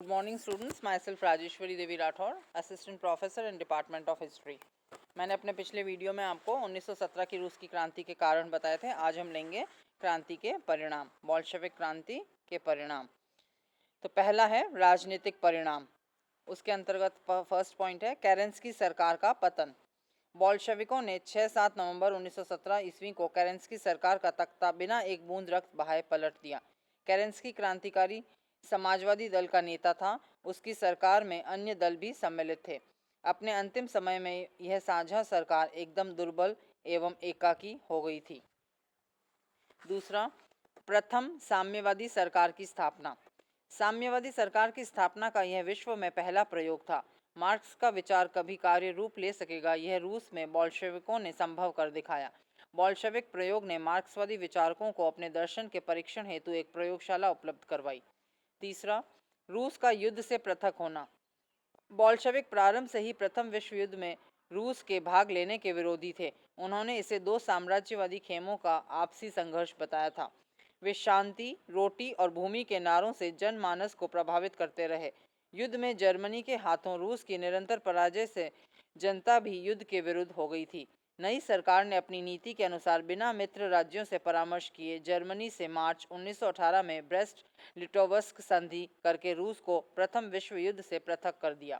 Good morning students, myself Rajeshwari Devi Rathore, assistant professor in department of history. मैंने अपने पिछले video में आपको 1917 की रूस की क्रांति के कारण बताए थे। आज हम लेंगे क्रांति के परिणाम, बोल्शेविक क्रांति के परिणाम। तो पहला है राजनीतिक परिणाम। उसके अंतर्गत फर्स्ट पॉइंट है केरेंस्की सरकार का पतन। बोल्शेविकों ने 6-7 नवंबर 1917 ईस्वी को केरेंस्की सरकार का तख्ता बिना एक बूंद रक्त बहाए पलट दिया। केरेंस्की क्रांतिकारी समाजवादी दल का नेता था। उसकी सरकार में अन्य दल भी सम्मिलित थे। अपने अंतिम समय में यह साझा सरकार एकदम दुर्बल एवं एकाकी हो गई थी। दूसरा, प्रथम साम्यवादी सरकार की स्थापना। साम्यवादी सरकार की स्थापना का यह विश्व में पहला प्रयोग था। मार्क्स का विचार कभी कार्य रूप ले सकेगा, यह रूस में बोल्शेविकों ने संभव कर दिखाया। बोल्शेविक प्रयोग ने मार्क्सवादी विचारकों को अपने दर्शन के परीक्षण हेतु एक प्रयोगशाला उपलब्ध करवाई। तीसरा, रूस का युद्ध से पृथक होना। बोल्शेविक प्रारंभ से ही प्रथम विश्व युद्ध में रूस के भाग लेने के विरोधी थे। उन्होंने इसे दो साम्राज्यवादी खेमों का आपसी संघर्ष बताया था। वे शांति, रोटी और भूमि के नारों से जनमानस को प्रभावित करते रहे। युद्ध में जर्मनी के हाथों रूस की निरंतर पराजय से जनता भी युद्ध के विरुद्ध हो गई थी। नई सरकार ने अपनी नीति के अनुसार बिना मित्र राज्यों से परामर्श किए जर्मनी से मार्च 1918 में ब्रेस्ट लिटोवस्क संधि करके रूस को प्रथम विश्व युद्ध से पृथक कर दिया।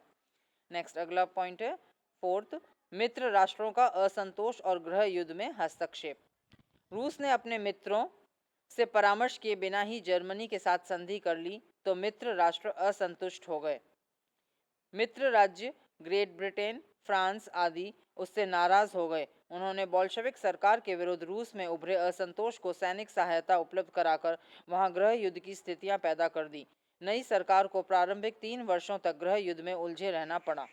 नेक्स्ट, अगला पॉइंट है फोर्थ, मित्र राष्ट्रों का असंतोष और गृह युद्ध में हस्तक्षेप। रूस ने अपने मित्रों से परामर्श किए बिना ही जर्मनी के साथ संधि कर ली तो मित्र राष्ट्र असंतुष्ट हो गए। मित्र राज्य ग्रेट ब्रिटेन, फ्रांस आदि उससे नाराज हो गए। उन्होंने बोल्शेविक सरकार के विरुद्ध रूस में उभरे असंतोष को सैनिक सहायता उपलब्ध कराकर वहां गृह युद्ध की स्थितियां पैदा कर दी। नई सरकार को प्रारंभिक 3 वर्षों तक गृह युद्ध में उलझे रहना पड़ा।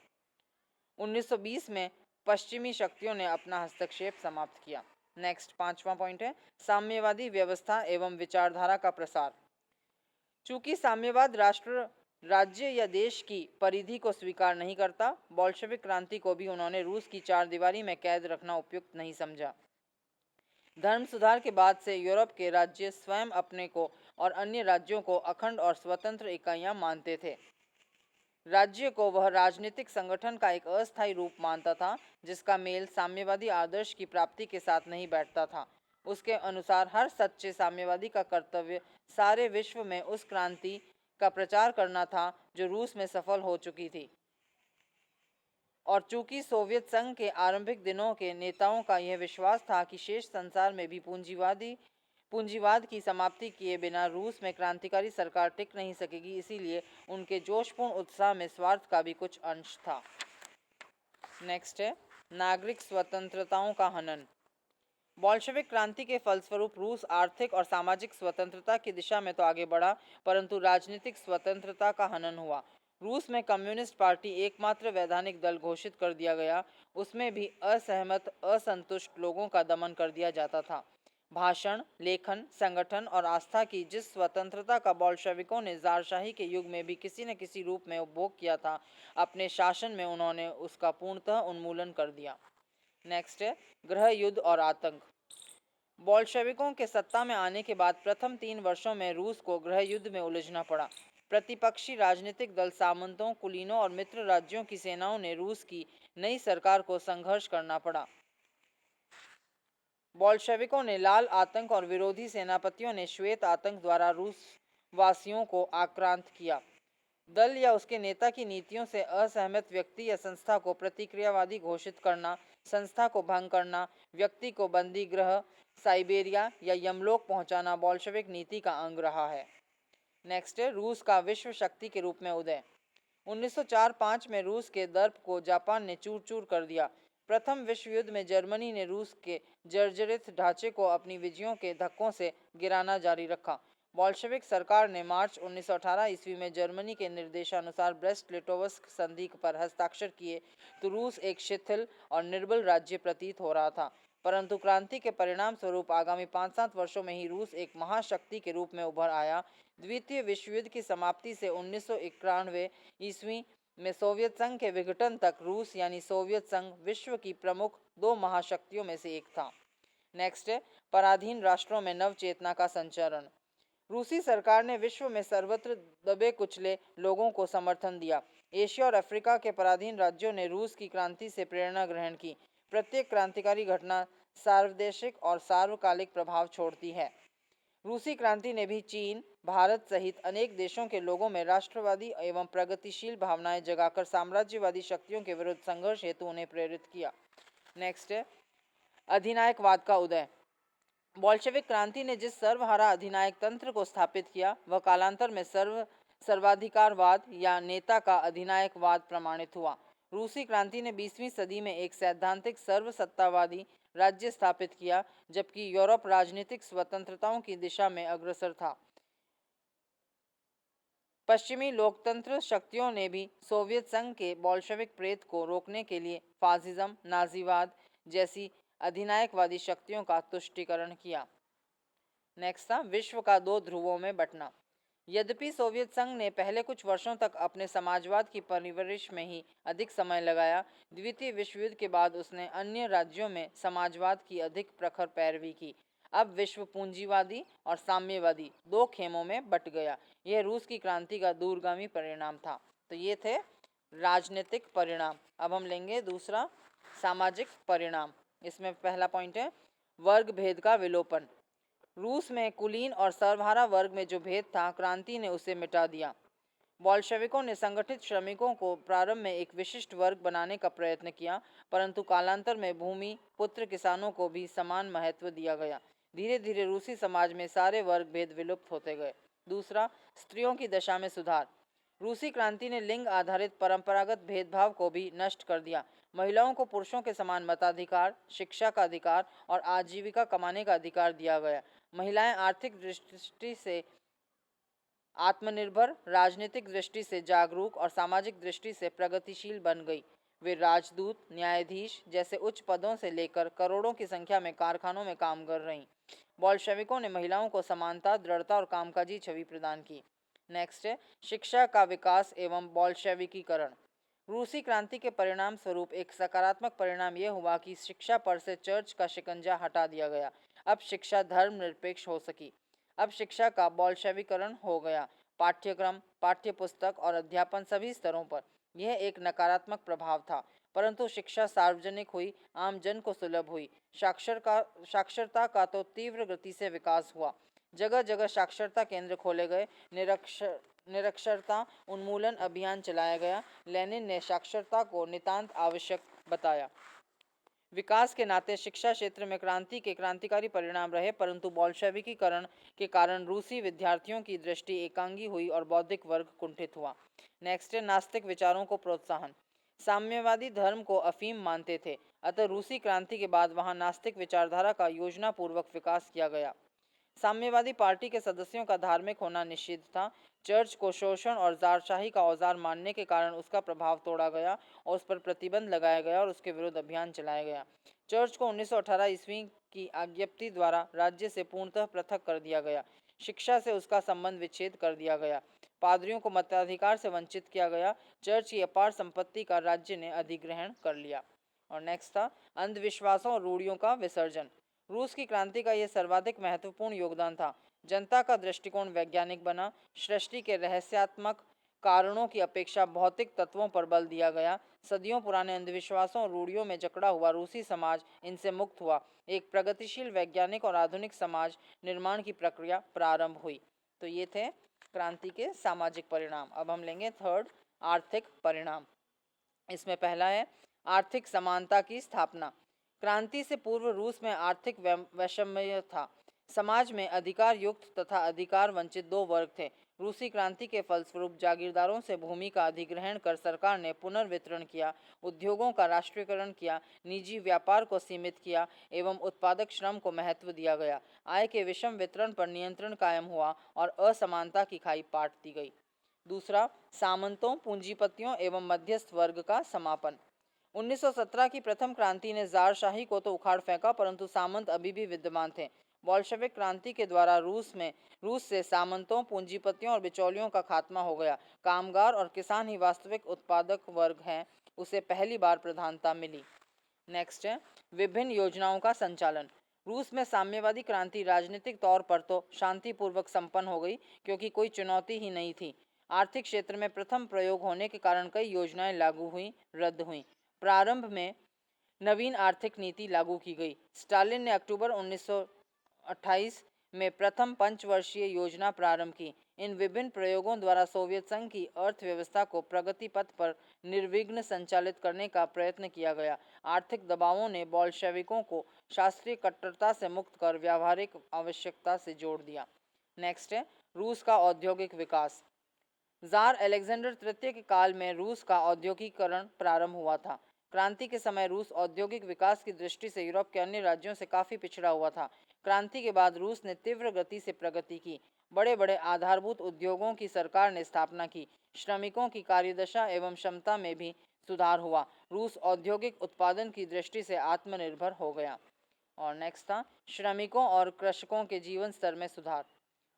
1920 में पश्चिमी शक्तियों ने अपना हस्तक्षेप समाप्त किया। नेक्स्ट, पांचवा पॉइंट है साम्यवादी व्यवस्था एवं विचारधारा का प्रसार। चूंकि साम्यवाद राष्ट्र, राज्य या देश की परिधि को स्वीकार नहीं करता, बोल्शेविक क्रांति को भी उन्होंने रूस की चारदीवारी में कैद रखना उपयुक्त नहीं समझा। धर्म सुधार के बाद से यूरोप के राज्य स्वयं अपने को और अन्य राज्यों को अखंड और स्वतंत्र इकाइयां मानते थे। राज्य को वह राजनीतिक संगठन का एक अस्थायी रूप मानता था जिसका मेल साम्यवादी आदर्श की प्राप्ति के साथ नहीं बैठता था। उसके अनुसार हर सच्चे साम्यवादी का कर्तव्य सारे विश्व में उस क्रांति का प्रचार करना था जो रूस में सफल हो चुकी थी। और चूंकि सोवियत संघ के आरंभिक दिनों के नेताओं का यह विश्वास था कि शेष संसार में भी पूंजीवाद की समाप्ति किए बिना रूस में क्रांतिकारी सरकार टिक नहीं सकेगी, इसीलिए उनके जोशपूर्ण उत्साह में स्वार्थ का भी कुछ अंश था। नेक्स्ट है नागरिक स्वतंत्रताओं का हनन। बोल्शेविक क्रांति के फलस्वरूप रूस आर्थिक और सामाजिक स्वतंत्रता की दिशा में तो आगे बढ़ा, परंतु राजनीतिक स्वतंत्रता का हनन हुआ। रूस में कम्युनिस्ट पार्टी एकमात्र वैधानिक दल घोषित कर दिया गया। उसमें भी असहमत, असंतुष्ट लोगों का दमन कर दिया जाता था। भाषण, लेखन, संगठन और आस्था की जिस स्वतंत्रता का बोल्शेविकों ने ज़ारशाही के युग में भी किसी न किसी रूप में उपभोग किया था, अपने शासन में उन्होंने उसका पूर्णतः उन्मूलन कर दिया। नेक्स्ट है गृह युद्ध और आतंक। बोल्शेविकों के सत्ता में आने के बाद प्रथम 3 वर्षों में रूस को गृह युद्ध में उलझना पड़ा। प्रतिपक्षी राजनीतिक दल, सामंतों, कुलीनों और मित्र राज्यों की सेनाओं ने रूस की नई सरकार को संघर्ष करना पड़ा। बोल्शेविकों ने लाल आतंक और विरोधी सेनापतियों ने श्वेत आतंक द्वारा रूस वासियों को आक्रांत किया। दल या उसके नेता की नीतियों से असहमत व्यक्ति या संस्था को प्रतिक्रियावादी घोषित करना, संस्था को भंग करना, व्यक्ति को बंदी गृह, साइबेरिया या यमलोक पहुंचाना बोल्शेविक नीति का अंग रहा है। नेक्स्ट है रूस का विश्व शक्ति के रूप में उदय। 1904-05 में रूस के दर्प को जापान ने चूर चूर कर दिया। प्रथम विश्व युद्ध में जर्मनी ने रूस के जर्जरित ढांचे को अपनी विजयों के धक्कों से गिराना जारी रखा। बोल्शेविक सरकार ने मार्च 1918 ईस्वी में जर्मनी के निर्देशानुसार ब्रेस्ट लिटोवस्क संधि पर हस्ताक्षर किए तो रूस एक शिथिल और निर्बल राज्य प्रतीत हो रहा था। परंतु क्रांति के परिणाम स्वरूप आगामी 5-7 वर्षों में ही रूस एक महाशक्ति के रूप में उभर आया। द्वितीय विश्व युद्ध की समाप्ति से 1991 ईस्वी में सोवियत संघ के विघटन तक रूस यानी सोवियत संघ विश्व की प्रमुख 2 महाशक्तियों में से एक था। नेक्स्ट है पराधीन राष्ट्रों में नव चेतना का संचरण। रूसी सरकार ने विश्व में सर्वत्र दबे कुचले लोगों को समर्थन दिया। एशिया और अफ्रीका के पराधीन राज्यों ने रूस की क्रांति से प्रेरणा ग्रहण की। प्रत्येक क्रांतिकारी घटना सार्वदेशिक और सार्वकालिक प्रभाव छोड़ती है। रूसी क्रांति ने भी चीन, भारत सहित अनेक देशों के लोगों में राष्ट्रवादी एवं प्रगतिशील भावनाएं जगाकर साम्राज्यवादी शक्तियों के विरुद्ध संघर्ष हेतु उन्हें प्रेरित किया। नेक्स्ट है अधिनायकवाद का उदय। बोल्शेविक क्रांति ने जिस सर्वहारा अधिनायक तंत्र को स्थापित किया वह कालांतर में सर्वाधिकारवाद या नेता का अधिनायकवाद प्रमाणित हुआ। रूसी क्रांति ने 20वीं सदी में एक सैद्धांतिक सर्वसत्तावादी राज्य स्थापित किया, जबकि यूरोप राजनीतिक स्वतंत्रताओं की दिशा में अग्रसर था। पश्चिमी लोकतंत्र शक्तियों ने भी सोवियत संघ के बोल्शेविक प्रेत को रोकने के लिए फासिज्म, नाजीवाद जैसी अधिनायकवादी शक्तियों का तुष्टीकरण किया। नेक्स्ट था विश्व का दो ध्रुवों में बंटना। यद्यपि सोवियत संघ ने पहले कुछ वर्षों तक अपने समाजवाद की परवरिश में ही अधिक समय लगाया, द्वितीय विश्व युद्ध के बाद उसने अन्य राज्यों में समाजवाद की अधिक प्रखर पैरवी की। अब विश्व पूंजीवादी और साम्यवादी दो खेमों में बट गया। यह रूस की क्रांति का दूरगामी परिणाम था। तो ये थे राजनीतिक परिणाम। अब हम लेंगे दूसरा सामाजिक परिणाम। इसमें पहला पॉइंट है वर्ग भेद का विलोपन। रूस में कुलीन और सर्वहारा वर्ग में जो भेद था, क्रांति ने उसे मिटा दिया। बोल्शेविकों ने संगठित श्रमिकों को प्रारंभ में एक विशिष्ट वर्ग बनाने का प्रयत्न किया, परंतु कालांतर में भूमि पुत्र किसानों को भी समान महत्व दिया गया। धीरे धीरे रूसी समाज में सारे वर्ग भेद विलुप्त होते गए। दूसरा, स्त्रियों की दशा में सुधार। रूसी क्रांति ने लिंग आधारित परंपरागत भेदभाव को भी नष्ट कर दिया। महिलाओं को पुरुषों के समान मताधिकार, शिक्षा का अधिकार और आजीविका कमाने का अधिकार दिया गया। महिलाएं आर्थिक दृष्टि से आत्मनिर्भर, राजनीतिक दृष्टि से जागरूक और सामाजिक दृष्टि से प्रगतिशील बन गई। वे राजदूत, न्यायाधीश जैसे उच्च पदों से लेकर करोड़ों की संख्या में कारखानों में काम कर रहीं। बोल्शेविकों ने महिलाओं को समानता, दृढ़ता और कामकाजी छवि प्रदान की। नेक्स्ट है शिक्षा का विकास एवं बोल्शेविकीकरण। रूसी क्रांति के परिणाम स्वरूप एक सकारात्मक परिणाम यह हुआ कि शिक्षा पर से चर्च का शिकंजा हटा दिया गया। अब शिक्षा धर्मनिरपेक्ष हो सकी। अब शिक्षा का बोल्शेविकरण हो गया। पाठ्यक्रम, पाठ्यपुस्तक और अध्यापन सभी स्तरों पर यह एक नकारात्मक प्रभाव था, परंतु शिक्षा सार्वजनिक हुई, आम जन को सुलभ हुई। साक्षरता का तो तीव्र गति से विकास हुआ। जगह जगह साक्षरता केंद्र खोले गए। निरक्षरता उन्मूलन अभियान चलाया गया। लेनिन ने साक्षरता को नितांत आवश्यक बताया। विकास के नाते शिक्षा क्षेत्र में क्रांति के क्रांतिकारी परिणाम रहे, परंतु बोल्शेविकीकरण के कारण रूसी विद्यार्थियों की दृष्टि एकांगी हुई और बौद्धिक वर्ग कुंठित हुआ। नेक्स्ट है नास्तिक विचारों को प्रोत्साहन। साम्यवादी धर्म को अफीम मानते थे, अतः रूसी क्रांति के बाद वहां नास्तिक विचारधारा का योजनापूर्वक विकास किया गया। साम्यवादी पार्टी के सदस्यों का धार्मिक होना निषिद्ध था। चर्च को शोषण और जारशाही का औजार मानने के कारण उसका प्रभाव तोड़ा गया और उस पर प्रतिबंध लगाया गया और उसके विरुद्ध अभियान चलाया गया। चर्च को 1918 ईस्वी की आज्ञप्ति द्वारा राज्य से पूर्णतः पृथक कर दिया गया। शिक्षा से उसका संबंध विच्छेद कर दिया गया। पादरियों को मताधिकार से वंचित किया गया। चर्च की अपार संपत्ति का राज्य ने अधिग्रहण कर लिया। और नेक्स्ट था अंधविश्वासों और रूढ़ियों का विसर्जन। रूस की क्रांति का यह सर्वाधिक महत्वपूर्ण योगदान था। जनता का दृष्टिकोण वैज्ञानिक बना। सृष्टि के रहस्यात्मक कारणों की अपेक्षा भौतिक तत्वों पर बल दिया गया। सदियों पुराने अंधविश्वासों और रूढ़ियों में जकड़ा हुआ रूसी समाज इनसे मुक्त हुआ। एक प्रगतिशील वैज्ञानिक और आधुनिक समाज निर्माण की प्रक्रिया प्रारंभ हुई। तो ये थे क्रांति के सामाजिक परिणाम। अब हम लेंगे थर्ड आर्थिक परिणाम। इसमें पहला है आर्थिक समानता की स्थापना। क्रांति से पूर्व रूस में आर्थिक वैषम्य था। समाज में अधिकार युक्त तथा अधिकार वंचित दो वर्ग थे। रूसी क्रांति के फलस्वरूप जागीरदारों से भूमि का अधिग्रहण कर सरकार ने पुनर्वितरण किया, उद्योगों का राष्ट्रीयकरण किया, निजी व्यापार को सीमित किया एवं उत्पादक श्रम को महत्व दिया गया। आय के विषम वितरण पर नियंत्रण कायम हुआ और असमानता की खाई पाट दी गई। दूसरा, सामंतों, पूंजीपतियों एवं मध्यस्थ वर्ग का समापन। 1917 की प्रथम क्रांति ने ज़ारशाही को तो उखाड़ फेंका, परंतु सामंत अभी भी विद्यमान थे। बोल्शेविक क्रांति के द्वारा रूस से सामंतों, पूंजीपतियों और बिचौलियों का खात्मा हो गया। कामगार और किसान ही वास्तविक उत्पादक वर्ग हैं, उसे पहली बार प्रधानता मिली। नेक्स्ट है विभिन्न योजनाओं का संचालन। रूस में साम्यवादी क्रांति राजनीतिक तौर पर तो शांतिपूर्वक संपन्न हो गई, क्योंकि कोई चुनौती ही नहीं थी। आर्थिक क्षेत्र में प्रथम प्रयोग होने के कारण कई योजनाएं लागू हुई, रद्द हुई। प्रारंभ में नवीन आर्थिक नीति लागू की गई। स्टालिन ने अक्टूबर 1928 में प्रथम पंचवर्षीय योजना प्रारंभ की। इन विभिन्न प्रयोगों द्वारा सोवियत संघ की अर्थव्यवस्था को प्रगति पथ पर निर्विघ्न संचालित करने का प्रयत्न किया गया। आर्थिक दबावों ने बोल्शेविकों को शास्त्रीय कट्टरता से मुक्त कर व्यावहारिक आवश्यकता से जोड़ दिया। नेक्स्ट है रूस का औद्योगिक विकास। जार अलेक्जेंडर तृतीय के काल में रूस का औद्योगिकरण प्रारंभ हुआ था। क्रांति के समय रूस औद्योगिक विकास की दृष्टि से यूरोप के अन्य राज्यों से काफी पिछड़ा हुआ था। क्रांति के बाद रूस ने तीव्र गति से प्रगति की। बड़े बड़े आधारभूत उद्योगों की सरकार ने स्थापना की। श्रमिकों की कार्यदशा एवं क्षमता में भी सुधार हुआ। रूस औद्योगिक उत्पादन की दृष्टि से आत्मनिर्भर हो गया। और नेक्स्ट था श्रमिकों और कृषकों के जीवन स्तर में सुधार।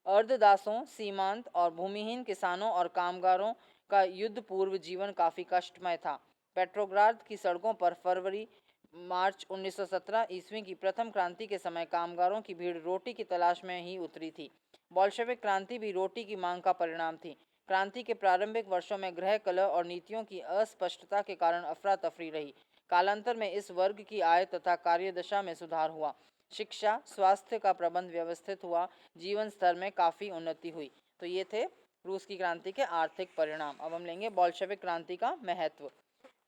अर्धदासों, सीमांत और भूमिहीन किसानों और कामगारों का युद्ध पूर्व जीवन काफी कष्टमय था। पेट्रोग्राद की सड़कों पर फरवरी मार्च 1917 ईस्वी की प्रथम क्रांति के समय कामगारों की भीड़ रोटी की तलाश में ही उतरी थी। बोल्शेविक क्रांति भी रोटी की मांग का परिणाम थी। क्रांति के प्रारंभिक वर्षों में गृह कलह और नीतियों की अस्पष्टता के कारण अफरा तफरी रही। कालांतर में इस वर्ग की आय तथा कार्यदशा में सुधार हुआ। शिक्षा, स्वास्थ्य का प्रबंध व्यवस्थित हुआ। जीवन स्तर में काफ़ी उन्नति हुई। तो ये थे रूस की क्रांति के आर्थिक परिणाम। अब हम लेंगे बोल्शेविक क्रांति का महत्व।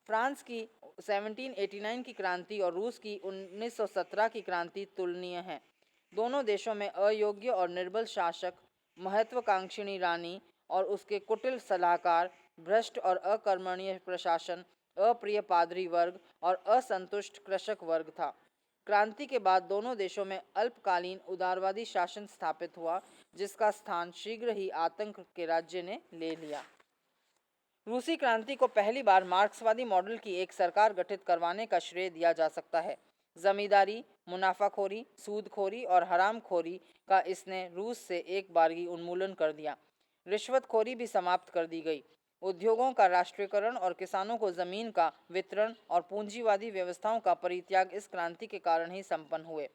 फ्रांस की 1789 की क्रांति और रूस की 1917 की क्रांति तुलनीय हैं। दोनों देशों में अयोग्य और निर्बल शासक, महत्वाकांक्षिणी रानी और उसके कुटिल सलाहकार, भ्रष्ट और अकर्मण्य प्रशासन, अप्रिय पादरी वर्ग और असंतुष्ट कृषक वर्ग था। क्रांति के बाद दोनों देशों में अल्पकालीन उदारवादी शासन स्थापित हुआ, जिसका स्थान शीघ्र ही आतंक के राज्य ने ले लिया। रूसी क्रांति को पहली बार मार्क्सवादी मॉडल की एक सरकार गठित करवाने का श्रेय दिया जा सकता है। जमींदारी, मुनाफाखोरी, सूदखोरी और हरामखोरी का इसने रूस से एक बारगी उन्मूलन कर दिया। रिश्वतखोरी भी समाप्त कर दी गई। उद्योगों का राष्ट्रीयकरण और किसानों को जमीन का वितरण और पूंजीवादी व्यवस्थाओं का परित्याग इस क्रांति के कारण ही संपन्न हुए।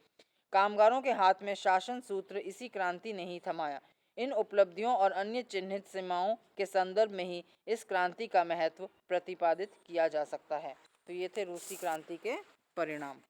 कामगारों के हाथ में शासन सूत्र इसी क्रांति ने ही थमाया। इन उपलब्धियों और अन्य चिन्हित सीमाओं के संदर्भ में ही इस क्रांति का महत्व प्रतिपादित किया जा सकता है। तो ये थे रूसी क्रांति के परिणाम।